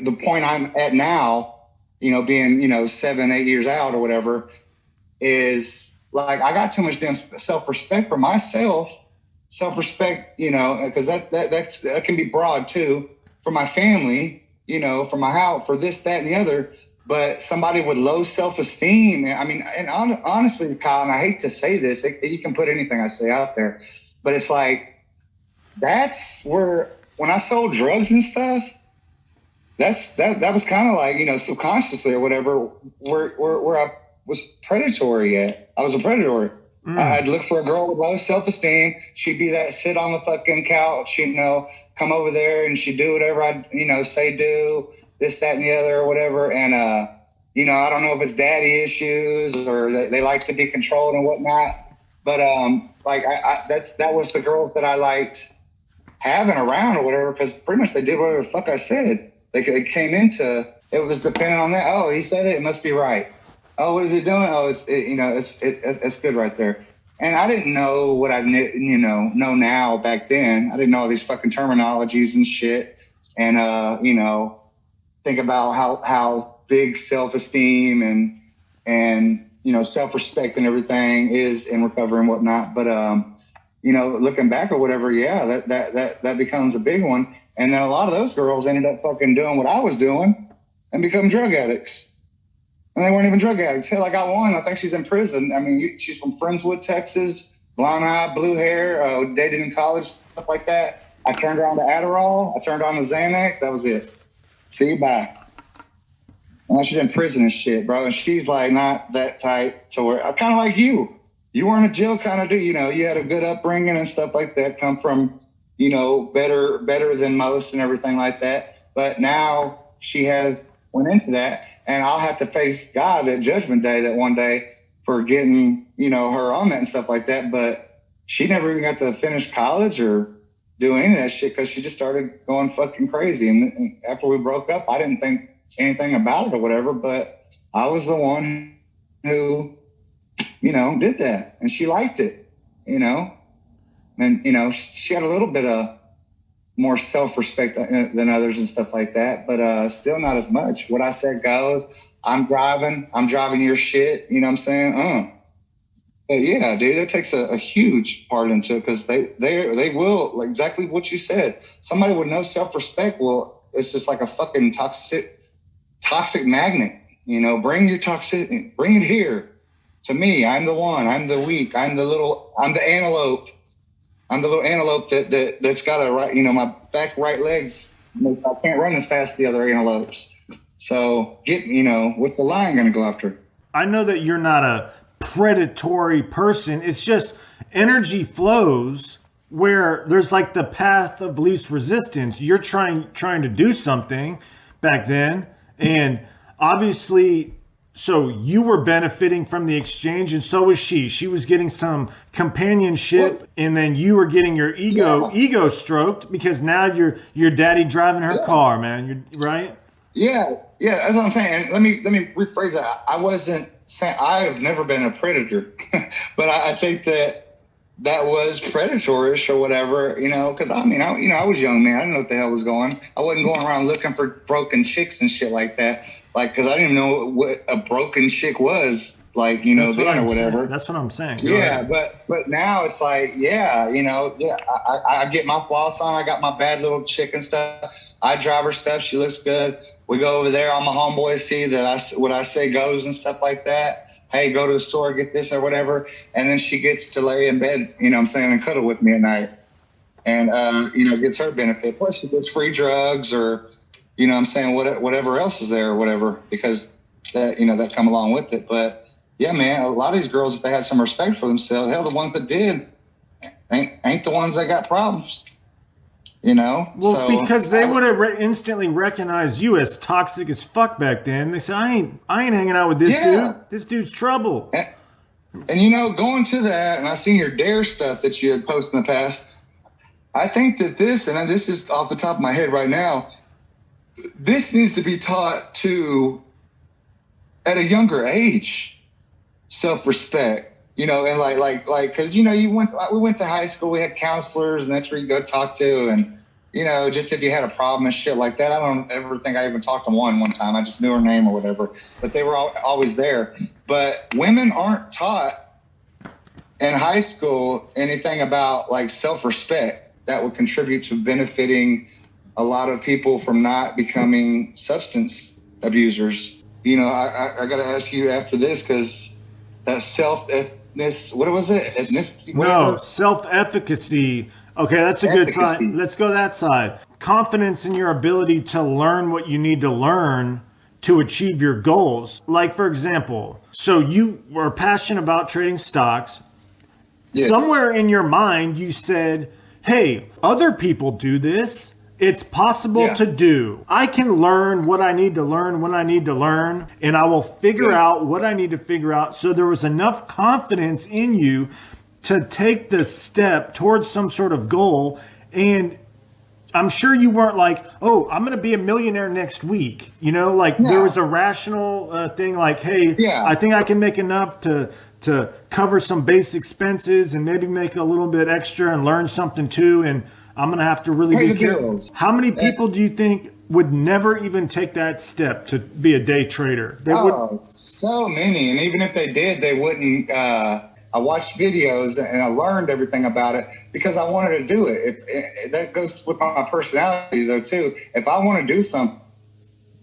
the point I'm at now, being, 7, 8 years out or whatever, is like, I got too much damn self-respect for myself, self-respect, because that can be broad too, for my family, for my house, for this, that, and the other. But somebody with low self-esteem, I mean, and honestly, Kyle, and I hate to say this, you can put anything I say out there, but it's like, that's where, when I sold drugs and stuff, that was kind of like, subconsciously or whatever, where I was predatory at. I was a predator. I'd look for a girl with low self-esteem. She'd be that sit on the fucking couch, come over there, and she'd do whatever I'd, say do, this, that, and the other or whatever. And, I don't know if it's daddy issues or they like to be controlled and whatnot. But, that was the girls that I liked having around or whatever, because pretty much they did whatever the fuck I said. They came into, it was dependent on that. Oh, he said it must be right. Oh, what is it doing? Oh, it's good right there. And I didn't know what I know now back then. I didn't know all these fucking terminologies and shit. And, think about how big self-esteem and self-respect and everything is in recovery and whatnot. But, looking back or whatever, yeah, that becomes a big one. And then a lot of those girls ended up fucking doing what I was doing and become drug addicts. And they weren't even drug addicts. Hell, I got one. I think she's in prison. I mean, she's from Friendswood, Texas, blonde eye, blue hair, dated in college, stuff like that. I turned her on to Adderall. I turned her on to Xanax. That was it. See you, bye. And now she's in prison and shit, bro. And she's like not that type to where, kind of like you. You weren't a jail kind of dude. You had a good upbringing and stuff like that. Come from, better than most and everything like that. But now she went into that, and I'll have to face God at Judgment Day that one day for getting, her on that and stuff like that. But she never even got to finish college or do any of that shit because she just started going fucking crazy. And after we broke up, I didn't think anything about it or whatever, but I was the one who, did that, and she liked it, and, she had a little bit of more self-respect than others and stuff like that, but still not as much. What I said goes. I'm driving your shit. You know what I'm saying? But yeah, dude, that takes a huge part into it, because they will, like exactly what you said. Somebody with no self-respect, well, it's just like a fucking toxic magnet. Bring your toxicity, bring it here to me. I'm the one. I'm the weak. I'm the antelope. I'm the little antelope that's got a right, my back right legs. I can't run as fast as the other antelopes. So what's the lion going to go after? I know that you're not a predatory person. It's just energy flows where there's like the path of least resistance. You're trying to do something back then, and obviously, so you were benefiting from the exchange, and so was she. She was getting some companionship, and then you were getting your ego stroked, because now your daddy driving her car, man. You're right. Yeah, that's what I'm saying. And let me rephrase that. I wasn't saying I've never been a predator, but I think that was predatorish or whatever, because I was young, man. I didn't know what the hell was going. I wasn't going around looking for broken chicks and shit like that. Like, because I didn't even know what a broken chick was, like, then or whatever. Saying. That's what I'm saying. Yeah, but now it's like, I get my floss on. I got my bad little chick and stuff. I drive her stuff. She looks good. We go over there. All my homeboys see that what I say goes and stuff like that. Hey, go to the store, get this or whatever. And then she gets to lay in bed, and cuddle with me at night. And, gets her benefit. Plus she gets free drugs or, whatever else is there or whatever, because that come along with it. But yeah, man, a lot of these girls, if they had some respect for themselves, hell, the ones that did ain't the ones that got problems. Well, so, because they would have instantly recognized you as toxic as fuck back then. They said, I ain't hanging out with this dude. This dude's trouble. And going to that, and I seen your dare stuff that you had posted in the past. I think that this is off the top of my head right now, this needs to be taught at a younger age, self-respect. And like, cause we went to high school, we had counselors, and that's where you go talk to. And, just if you had a problem and shit like that. I don't ever think I even talked to one time. I just knew her name or whatever, but they were always there. But women aren't taught in high school anything about like self-respect that would contribute to benefiting a lot of people from not becoming substance abusers. I got to ask you after this, because that what was it? Ethnicity? No, self-efficacy. Okay, that's a good side. Let's go that side. Confidence in your ability to learn what you need to learn to achieve your goals. Like, for example, so you were passionate about trading stocks. Yes. Somewhere in your mind, you said, hey, other people do this. It's possible to do. I can learn what I need to learn when I need to learn, and I will figure out what I need to figure out. So there was enough confidence in you to take the step towards some sort of goal. And I'm sure you weren't like, oh, I'm going to be a millionaire next week. There was a rational thing like, hey, I think I can make enough to cover some base expenses and maybe make a little bit extra and learn something too. And I'm going to have to really be careful. How many people do you think would never even take that step to be a day trader? So many. And even if they did, they wouldn't. I watched videos and I learned everything about it because I wanted to do it. That goes with my personality, though, too. If I want to do something,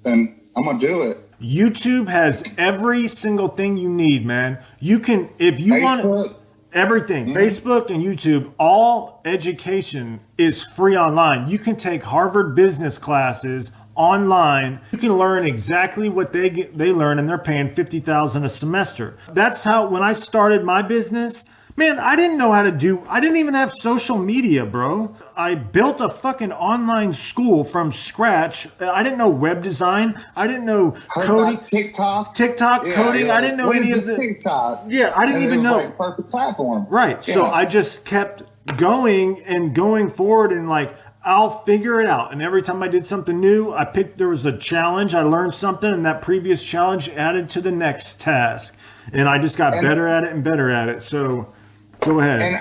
then I'm going to do it. YouTube has every single thing you need, man. You can, if you want everything, Facebook and YouTube, all education is free online. You can take Harvard business classes online. You can learn exactly what they learn, and they're paying $50,000 a semester. That's how, when I started my business, man, I didn't know how to I didn't even have social media, bro. I built a fucking online school from scratch. I didn't know web design. I didn't know coding. TikTok, coding. I didn't know any of the TikTok. Yeah, I didn't even know. Like perfect platform. Right. Yeah. So I just kept going forward, and like, I'll figure it out. And every time I did something new, there was a challenge. I learned something, and that previous challenge added to the next task. And I just got better at it and better at it. So go ahead. And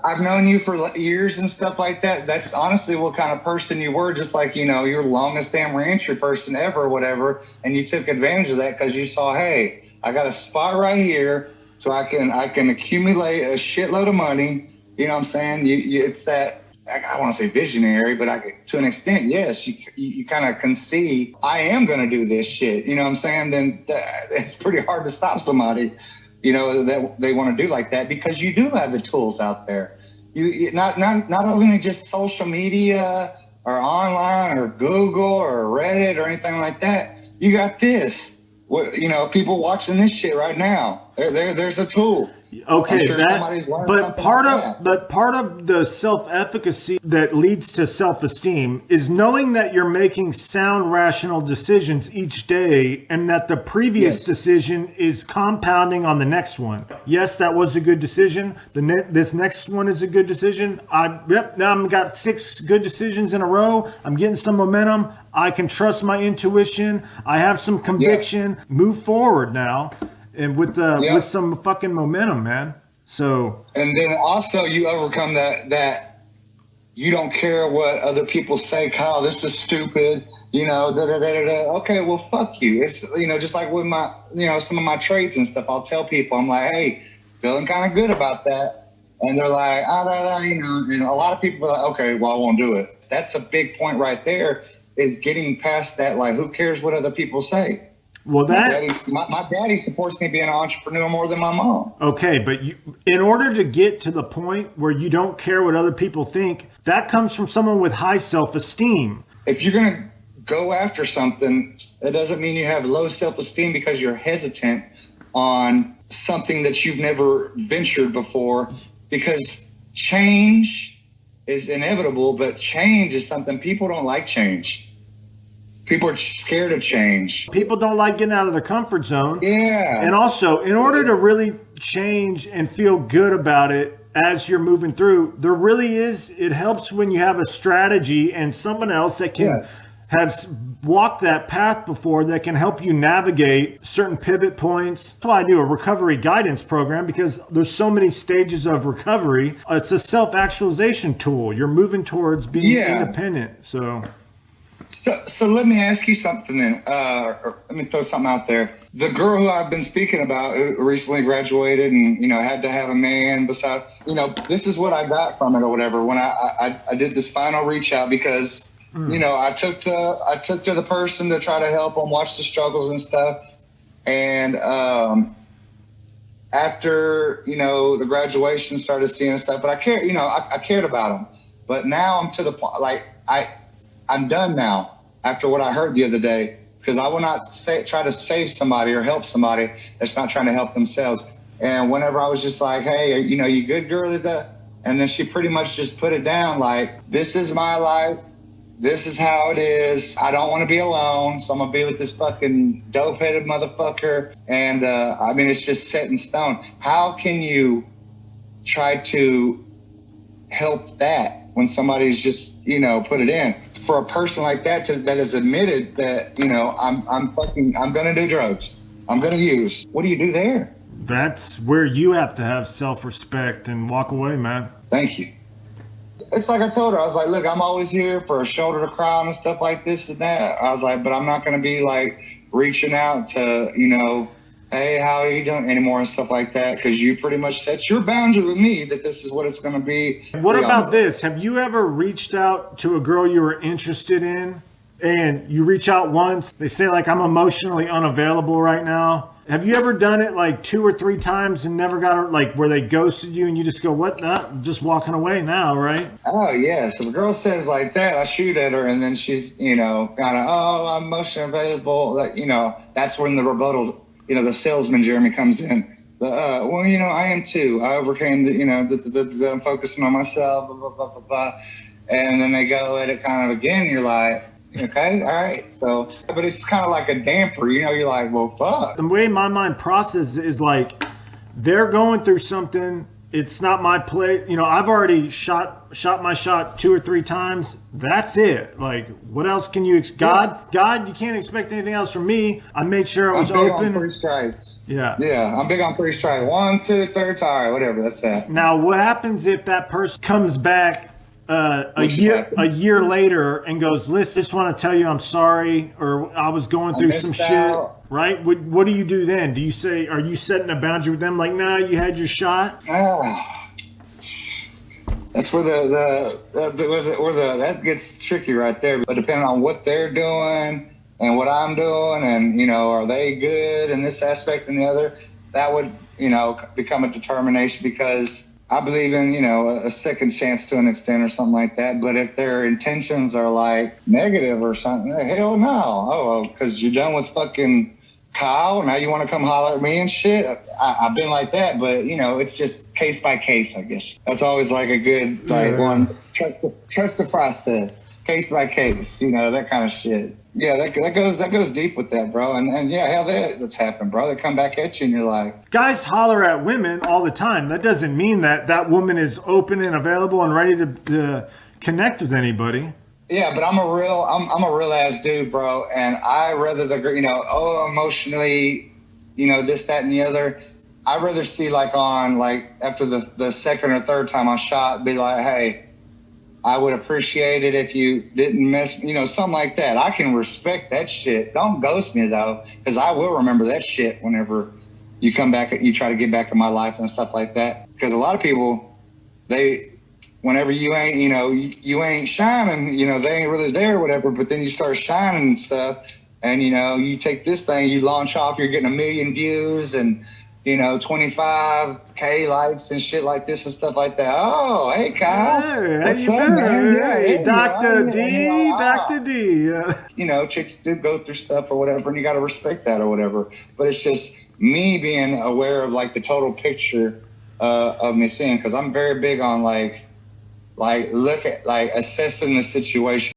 I've known you for years and stuff like that. That's honestly what kind of person you were. Just like, you're the longest damn rancher person ever or whatever. And you took advantage of that because you saw, hey, I got a spot right here so I can accumulate a shitload of money. You know what I'm saying? It's that, I want to say visionary, but to an extent, yes, you kind of can see, I am going to do this shit. You know what I'm saying? Then it's pretty hard to stop somebody, that they want to do like that, because you do have the tools out there. You not only just social media or online or Google or Reddit or anything like that. You got this. People watching this shit right now. There's a tool. Okay, sure but part of the self-efficacy that leads to self-esteem is knowing that you're making sound, rational decisions each day, and that the previous decision is compounding on the next one. Yes, that was a good decision. This next one is a good decision. Now I've got 6 good decisions in a row. I'm getting some momentum. I can trust my intuition. I have some conviction. Move forward now. And with some fucking momentum, man. So, and then also you overcome that you don't care what other people say. Kyle, this is stupid. Okay, well, fuck you. It's just like with my some of my trades and stuff. I'll tell people, I'm like, hey, feeling kind of good about that, and they're like, And a lot of people are like, okay, well, I won't do it. That's a big point right there. Is getting past that. Like, who cares what other people say? Well, my daddy supports me being an entrepreneur more than my mom. Okay, but in order to get to the point where you don't care what other people think, that comes from someone with high self-esteem. If you're going to go after something, that doesn't mean you have low self-esteem because you're hesitant on something that you've never ventured before, because change is inevitable, but change is something people don't like. Change. People are scared of change. People don't like getting out of their comfort zone. Yeah. And also, in order to really change and feel good about it as you're moving through, there really is, it helps when you have a strategy and someone else that can have walked that path before that can help you navigate certain pivot points. That's why I do a recovery guidance program, because there's so many stages of recovery. It's a self-actualization tool. You're moving towards being independent. So let me ask you something then. Or let me throw something out there. The girl who I've been speaking about, who recently graduated and, you know, had to have a man beside, you know, this is what I got from it or whatever. When I did this final reach out, because, you know, I took to the person to try to help them, watch the struggles and stuff. And after, you know, the graduation, started seeing stuff, but I cared, you know, I cared about them. But now I'm to the point, like, I'm done now after what I heard the other day, because I will not try to save somebody or help somebody that's not trying to help themselves. And whenever I was just like, hey, you know, you good, girl, is that? And then she pretty much just put it down like, this is my life. This is how it is. I don't want to be alone, so I'm going to be with this fucking dope-headed motherfucker. And, I mean, it's just set in stone. How can you try to help that when somebody's just, you know, put it in? For a person like that that has admitted that, you know, I'm going to do drugs. I'm going to use. What do you do there? That's where you have to have self-respect and walk away, man. Thank you. It's like I told her, I was like, look, I'm always here for a shoulder to cry on and stuff like this and that. I was like, but I'm not going to be like reaching out to, you know, hey, how are you doing anymore and stuff like that, because you pretty much set your boundary with me that this is what it's going to be. What about this? Have you ever reached out to a girl you were interested in, and you reach out once, they say like, I'm emotionally unavailable right now? Have you ever done it like 2 or 3 times and never got, like, where they ghosted you and you just go, what? Nah, I'm just walking away now, right? Oh, yeah. So the girl says like that, I shoot at her, and then she's, you know, kind of, oh, I'm emotionally available. Like, you know, that's when the rebuttal, you know, the salesman Jeremy comes in. Well, you know, I am too. I overcame the, you know, the I'm focusing on myself, blah, blah, blah, blah, blah. And then they go at it kind of again. You're like, okay, all right. So, but it's kind of like a damper, you know, you're like, well, fuck. The way my mind processes is like, they're going through something. It's not my play. You know, I've already shot my shot 2 or 3 times. That's it. Like, what else can you, God, you can't expect anything else from me. I made sure I was open. open. On 3 strikes. Yeah. Yeah. I'm big on 3 strikes. 1, 2, 3, all right, whatever. That's that. Now, what happens if that person comes back a year later and goes, listen, just want to tell you I'm sorry, or I was going through some shit, right? What do you do then? Do you say, are you setting a boundary with them like, nah, you had your shot? That's where that gets tricky right there. But depending on what they're doing and what I'm doing, and, you know, are they good in this aspect and the other, that would, you know, become a determination, because I believe in, you know, a second chance to an extent or something like that. But if their intentions are like negative or something, hell no. Oh, because you're done with fucking Kyle, now you want to come holler at me and shit. I've been like that, but, you know, it's just case by case, I guess. That's always like a good, like, one, trust the process, case by case, you know, that kind of shit. Yeah, that goes deep with that, bro. And yeah, hell, that's happened, bro. They come back at you and you're like, guys holler at women all the time. That doesn't mean that woman is open and available and ready to connect with anybody. Yeah, but I'm a real ass dude, bro. And I rather you know, emotionally, you know, this, that, and the other. I'd rather see like after the second or third time I shot, be like, hey, I would appreciate it if you didn't mess, you know, something like that. I can respect that shit. Don't ghost me though, because I will remember that shit whenever you come back, you try to get back in my life and stuff like that. Because a lot of people, whenever you ain't, you know, you ain't shining, you know, they ain't really there or whatever, but then you start shining and stuff, and, you know, you take this thing, you launch off, you're getting 1 million views and, you know, 25K likes and shit like this and stuff like that. Oh, hey, Kyle. Hey, what's up, man? Hey, Dr. D, Dr. D. You know, chicks do go through stuff or whatever, and you got to respect that or whatever. But it's just me being aware of, like, the total picture of me seeing, because I'm very big on, like, look at, like, assessing the situation.